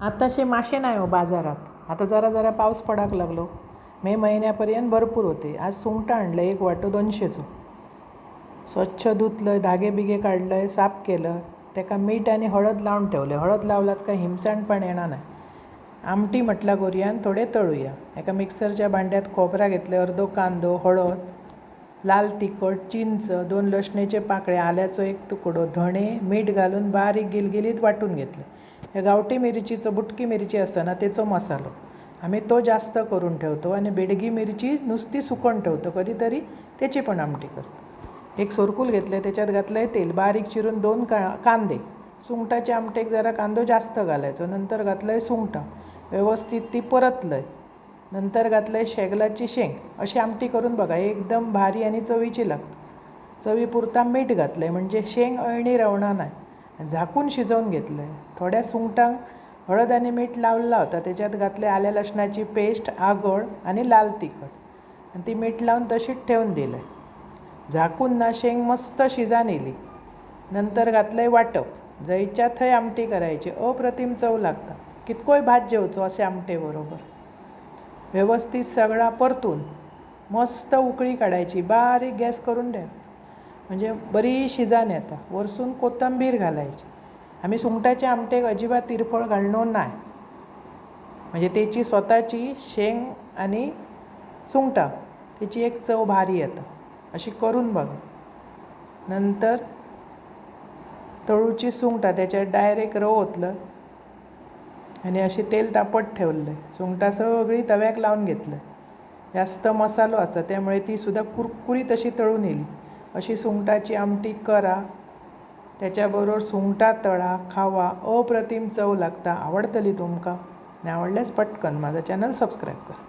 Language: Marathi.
आताशे मासे नाही हो बाजारात. आता जरा जरा पाऊस पडाक लागलो. मे महिन्यापर्यंत भरपूर होते. आज सुंगटां आणलं, एक वाटो 200चं. स्वच्छ धुतलं, धागे बिगे काढलं, साफ केलं, त्याका मीठ आणि हळद लावून ठेवलं. हळद लावलाच काय हिमसांडपण येणार नाही. आमटी म्हटला गोरयान थोडे तळूया. एका मिक्सरच्या भांड्यात खोबरा घेतलं, अर्धो कांदो, हळद, लाल तिखट, चिंच, 2 लसणेचे पाकळे, आल्याचो एक तुकडो, धणे, मीठ घालून बारीक गिलगिलीत वाटून घेतले. हे गावठी मिरचीचं, बुटकी मिरची असतं ना, त्याचा मसालो आम्ही तो जास्त करून ठेवतो. आणि बेडगी मिरची नुसती सुकवून ठेवतो, कधीतरी त्याची पण आमटी करतो. एक सोरकूल घेतले, त्याच्यात घातलं आहे तेल, बारीक चिरून 2 कांदे. सुंगटाच्या आमटेक जरा कांदो जास्त घालायचो. नंतर घातलं आहे सुंगटां, व्यवस्थित ती परतलं आहे. नंतर घातलं आहे शेगलाची शेंग. अशी आमटी करून बघा, एकदम भारी आणि चवीची लागते. चवीपुरता मीठ घातलं आहे म्हणजे शेंग अळणी रवणार नाही. झाकून शिजवून घेतलं आहे. थोड्या सुंगटांक हळद आणि मीठ लावला होता, त्याच्यात घातले आल्या लसणाची पेस्ट, आगळ आणि लाल तिखट, आणि ती मीठ लावून तशीच ठेवून दिलं आहे. झाकून ना शेंग मस्त शिजान येली. नंतर घातलं आहे वाटप. जयच्या थंय आमटी करायची, अप्रतिम चव लागता. कितकोय भात जेवचो असे आमटेबरोबर. व्यवस्थित सगळा परतून मस्त उकळी काढायची, बारीक गॅस करून द्यायचं म्हणजे बरी शिजान येता. वरसून कोथिंबीर घालायची. आम्ही सुंगटाच्या आमटेक अजिबात तिरफळ घालणार नाही, म्हणजे त्याची स्वतःची शेंग आणि सुंगटां त्याची एक चव भारी येतं. अशी करून बघा. नंतर तळूची सुंगटां त्याच्यात डायरेक्ट रव ओतलं आणि अशी तेल तापत ठेवलं आहे. सुंगटां सगळी तव्याक लावून घेतलं. जास्त मसालो असा, त्यामुळे ती सुद्धा कुरकुरीत अशी तळून येईल. अशी सुंगटाची आमटी करा, त्याच्याबरोबर सुंगटां तळा, खावा, अप्रतिम चव लागता. आवडतली तुमका? आणि आवडल्यास पटकन माझा चॅनल सबस्क्राईब करा.